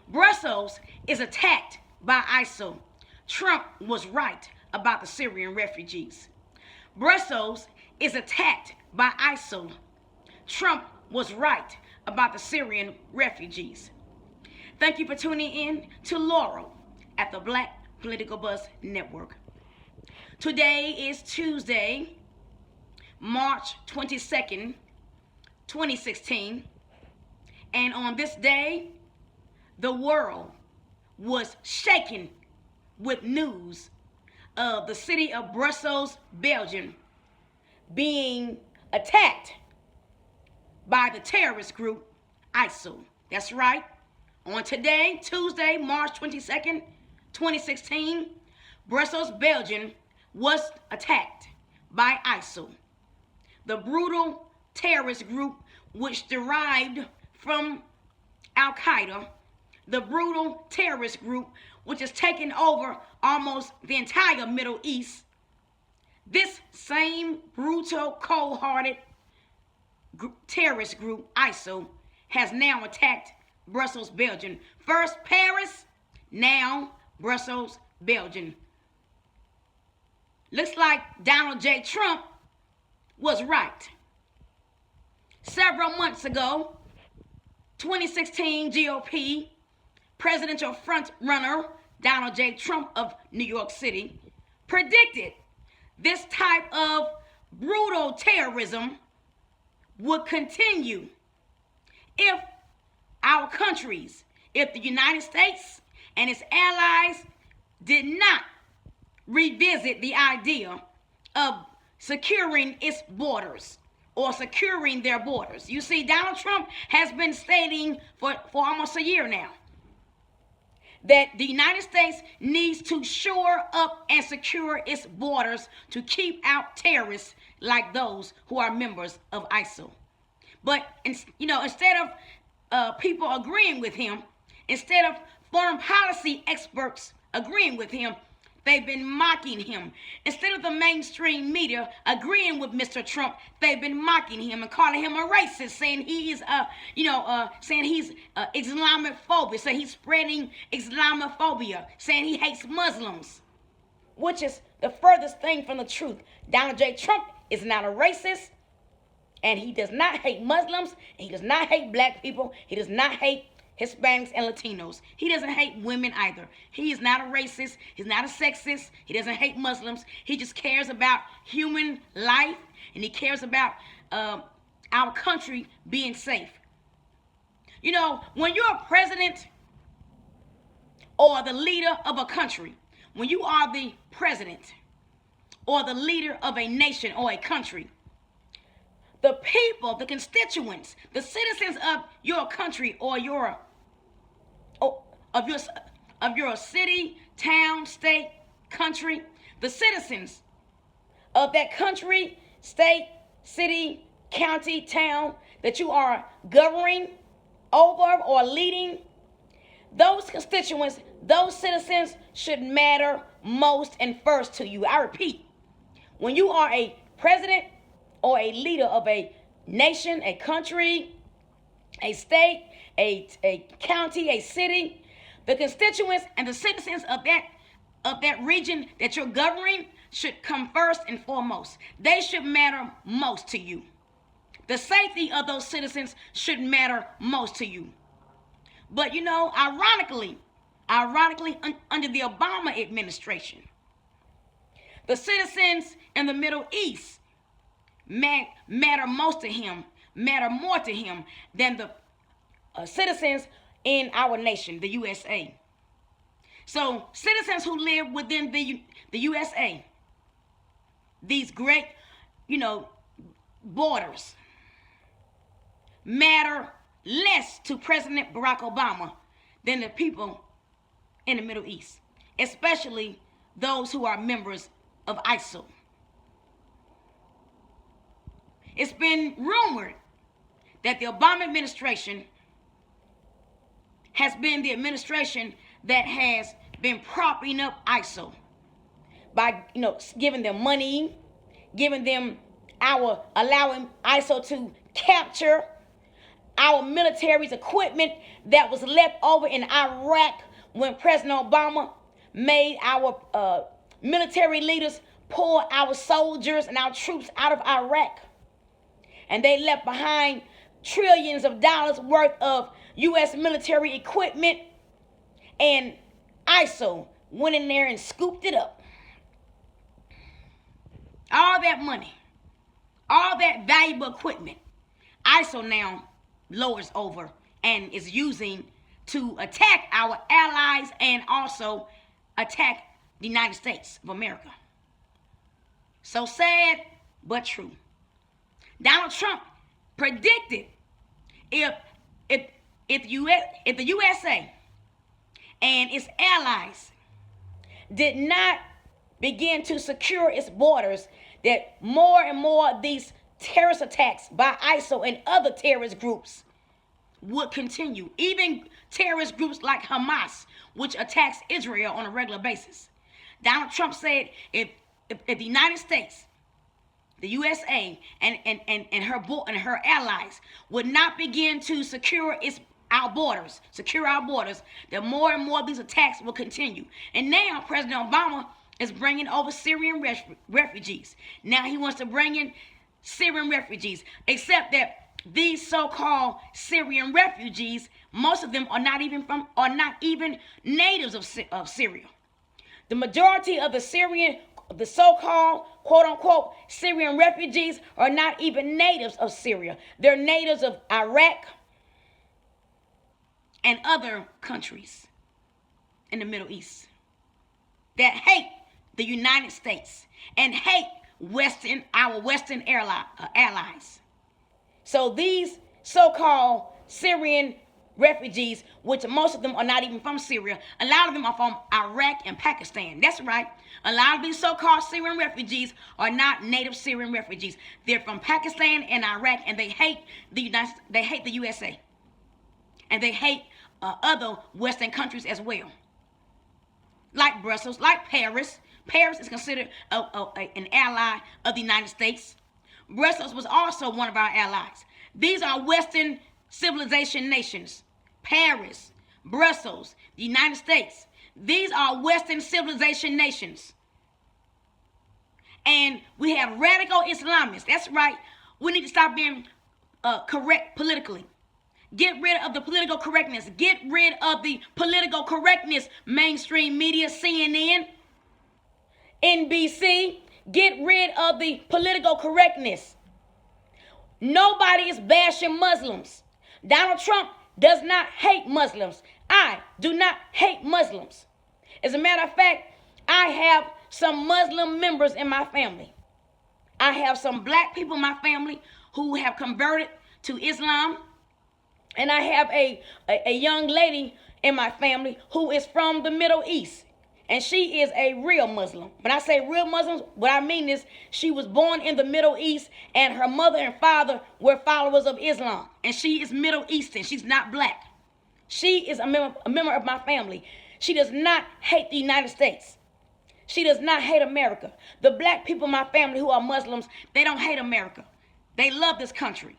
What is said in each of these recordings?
Brussels is attacked by ISIL. Trump was right about the Syrian refugees. Brussels is attacked by ISIL. Trump was right about the Syrian refugees. Thank you for tuning in to Laurel at the Black Political Buzz Network. Today is Tuesday, March 22nd, 2016. And on this day, the world was shaken with news of the city of Brussels, Belgium, being attacked by the terrorist group ISIL. That's right. On today, Tuesday, March 22nd, 2016, Brussels, Belgium was attacked by ISIL, the brutal terrorist group which derived from Al-Qaeda, the brutal terrorist group which has taken over almost the entire Middle East. This same brutal, cold-hearted terrorist group, ISIL, has now attacked Brussels, Belgium. First Paris, now Brussels, Belgium. Looks like Donald J. Trump was right. Several months ago, 2016 GOP Presidential front-runner Donald J. Trump of New York City predicted this type of brutal terrorism would continue if our countries, if the United States and its allies did not revisit the idea of securing its borders or securing their borders. You see, Donald Trump has been stating for almost a year now that the United States needs to shore up and secure its borders to keep out terrorists like those who are members of ISIL. But, instead of people agreeing with him, instead of foreign policy experts agreeing with him, they've been mocking him. Instead of the mainstream media agreeing with Mr. Trump, they've been mocking him and calling him a racist, saying he is, saying he's Islamophobia, saying he's spreading Islamaphobia, saying he hates Muslims, which is the furthest thing from the truth. Donald J. Trump is not a racist, and he does not hate Muslims, and he does not hate black people, he does not hate Hispanics and Latinos. He doesn't hate women either. He is not a racist. He's not a sexist. He doesn't hate Muslims. He just cares about human life, and he cares about our country being safe. You know, when you're a president or the leader of a country, when you are the president or the leader of a nation or a country, the people, the constituents, the citizens of your country or of your city, town, state, country, the citizens of that country, state, city, county, town that you are governing over or leading, those constituents, those citizens should matter most and first to you. I repeat, when you are a president or a leader of a nation, a country, a state, a county, a city, the constituents and the citizens of that region that you're governing should come first and foremost. They should matter most to you. The safety of those citizens should matter most to you. But ironically, under the Obama administration, the citizens in the Middle East matter most to him, matter more to him than the citizens in our nation, the USA. So citizens who live within the USA, these great, borders, matter less to President Barack Obama than the people in the Middle East, especially those who are members of ISIL. It's been rumored that the Obama administration has been the administration that has been propping up ISIL by, giving them money, allowing ISIL to capture our military's equipment that was left over in Iraq when President Obama made our military leaders pull our soldiers and our troops out of Iraq. And they left behind trillions of dollars worth of U.S. military equipment, and ISIL went in there and scooped it up. All that money, all that valuable equipment, ISIL now lords over and is using to attack our allies and also attack the United States of America. So sad, but true. Donald Trump predicted if the USA and its allies did not begin to secure its borders, that more and more of these terrorist attacks by ISIL and other terrorist groups would continue. Even terrorist groups like Hamas, which attacks Israel on a regular basis. Donald Trump said if the United States, the USA, and her allies would not begin to secure our borders, that more and more of these attacks will continue. And now President Obama is bringing over Syrian refugees. Now he wants to bring in Syrian refugees, except that these so-called Syrian refugees, most of them are not even natives of Syria. The majority of the so-called quote-unquote Syrian refugees are not even natives of Syria. They're natives of Iraq and other countries in the Middle East that hate the United States and hate our Western allies. So these so-called Syrian refugees, which most of them are not even from Syria, a lot of them are from Iraq and Pakistan. That's right. A lot of these so-called Syrian refugees are not native Syrian refugees. They're from Pakistan and Iraq, and they hate the USA, and they hate other Western countries as well, like Brussels, like Paris. Paris is considered an ally of the United States. Brussels was also one of our allies. These are Western civilization nations. Paris, Brussels, the United States. These are Western civilization nations. And we have radical Islamists. That's right. We need to stop being correct politically. Get rid of the political correctness. Get rid of the political correctness. Mainstream media, CNN, NBC. Get rid of the political correctness. Nobody is bashing Muslims. Donald Trump does not hate Muslims. I do not hate Muslims. As a matter of fact, I have some Muslim members in my family. I have some black people in my family who have converted to Islam. And I have a young lady in my family who is from the Middle East. And she is a real Muslim. When I say real Muslims, what I mean is she was born in the Middle East and her mother and father were followers of Islam. And she is Middle Eastern. She's not black. She is a member of my family. She does not hate the United States. She does not hate America. The black people in my family who are Muslims, they don't hate America. They love this country.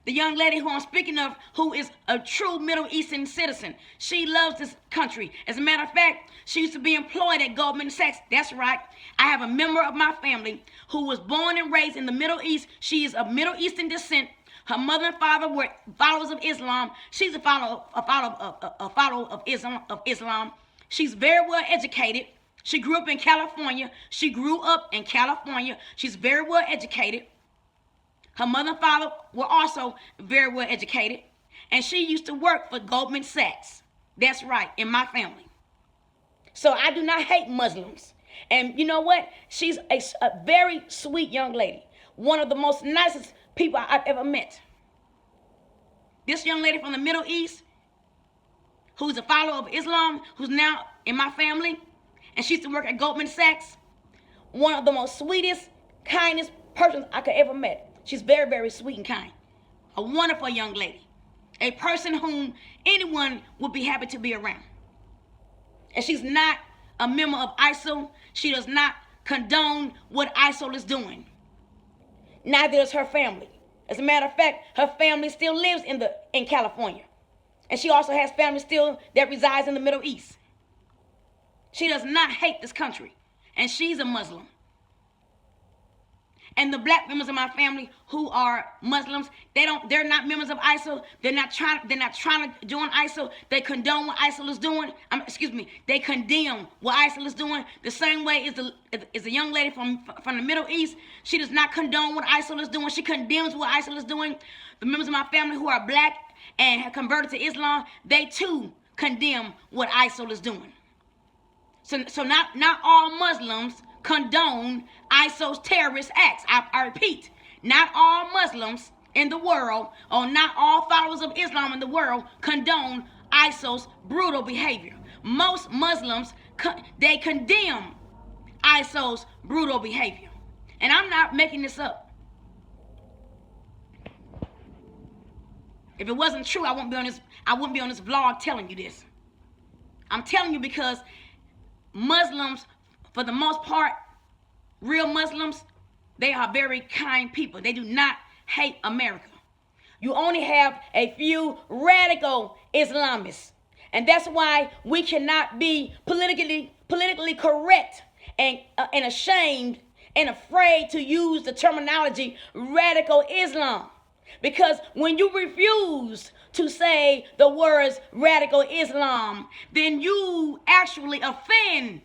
The young lady who I'm speaking of, who is a true Middle Eastern citizen, she loves this country. As a matter of fact, she used to be employed at Goldman Sachs. That's right. I have a member of my family who was born and raised in the Middle East. She is of Middle Eastern descent. Her mother and father were followers of Islam. She's a follower of Islam. She's very well educated. She grew up in California. She's very well educated. Her mother and father were also very well educated. And she used to work for Goldman Sachs. That's right, in my family. So I do not hate Muslims. And you know what? She's a very sweet young lady. One of the most nicest people I've ever met. This young lady from the Middle East, who's a follower of Islam, who's now in my family, and she used to work at Goldman Sachs. One of the most sweetest, kindest persons I could ever met. She's very, very sweet and kind. A wonderful young lady. A person whom anyone would be happy to be around. And she's not a member of ISIL. She does not condone what ISIL is doing. Neither does her family. As a matter of fact, her family still lives in California. And she also has family still that resides in the Middle East. She does not hate this country. And she's a Muslim. And the black members of my family who are Muslims, they're not members of ISIL. They're not trying to join ISIL. They condone what ISIL is doing. They condemn what ISIL is doing. The same way as the young lady from the Middle East. She does not condone what ISIL is doing. She condemns what ISIL is doing. The members of my family who are black and have converted to Islam, they too condemn what ISIL is doing. So not all Muslims condone ISIL's terrorist acts. I repeat, not all Muslims in the world, or not all followers of Islam in the world, condone ISIL's brutal behavior. Most Muslims, they condemn ISIL's brutal behavior. And I'm not making this up. If it wasn't true, I wouldn't be on this vlog telling you this. I'm telling you because Muslims, for the most part, real Muslims, they are very kind people. They do not hate America. You only have a few radical Islamists. And that's why we cannot be politically correct and ashamed and afraid to use the terminology radical Islam. Because when you refuse to say the words radical Islam, then you actually offend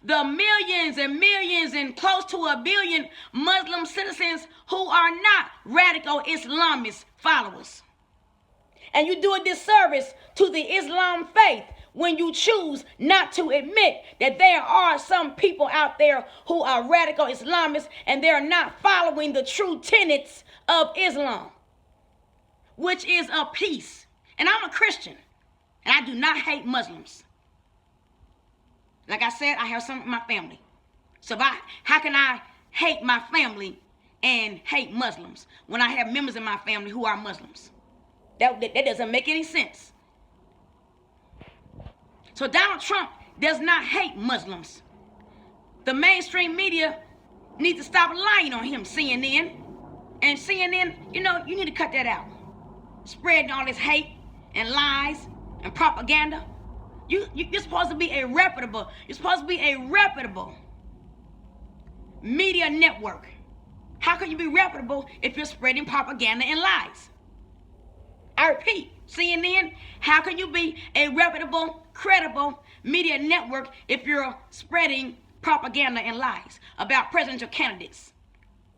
the millions and millions and close to 1 billion Muslim citizens who are not radical Islamist followers. And you do a disservice to the Islam faith when you choose not to admit that there are some people out there who are radical Islamists and they're not following the true tenets of Islam, which is of peace. And I'm a Christian, and I do not hate Muslims. Like I said, I have some in my family. So how can I hate my family and hate Muslims when I have members in my family who are Muslims? That doesn't make any sense. So Donald Trump does not hate Muslims. The mainstream media needs to stop lying on him, CNN. And CNN, you need to cut that out. Spreading all this hate and lies and propaganda. You're supposed to be a reputable media network. How can you be reputable if you're spreading propaganda and lies? I repeat, CNN, how can you be a reputable, credible media network if you're spreading propaganda and lies about presidential candidates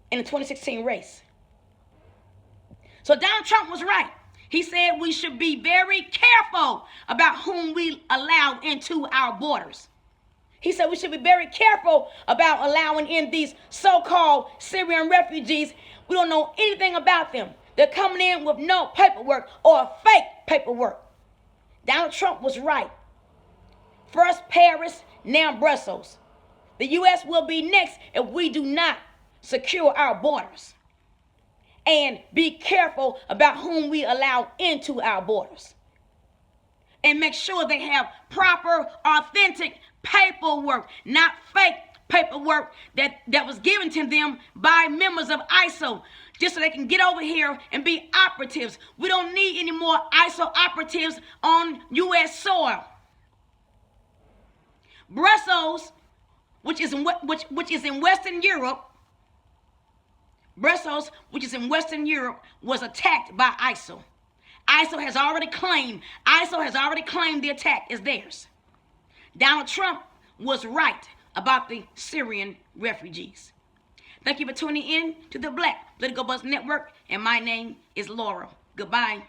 in the 2016 race? So Donald Trump was right. He said we should be very careful about whom we allow into our borders. He said we should be very careful about allowing in these so-called Syrian refugees. We don't know anything about them. They're coming in with no paperwork or fake paperwork. Donald Trump was right. First Paris, now Brussels. The U.S. will be next if we do not secure our borders and be careful about whom we allow into our borders. And make sure they have proper, authentic paperwork, not fake paperwork that was given to them by members of ISIL, just so they can get over here and be operatives. We don't need any more ISIL operatives on U.S. soil. Brussels, which is in Western Europe, was attacked by ISIL. ISIL has already claimed the attack as theirs. Donald Trump was right about the Syrian refugees. Thank you for tuning in to the Black Political Buzz Network, and my name is Laura. Goodbye.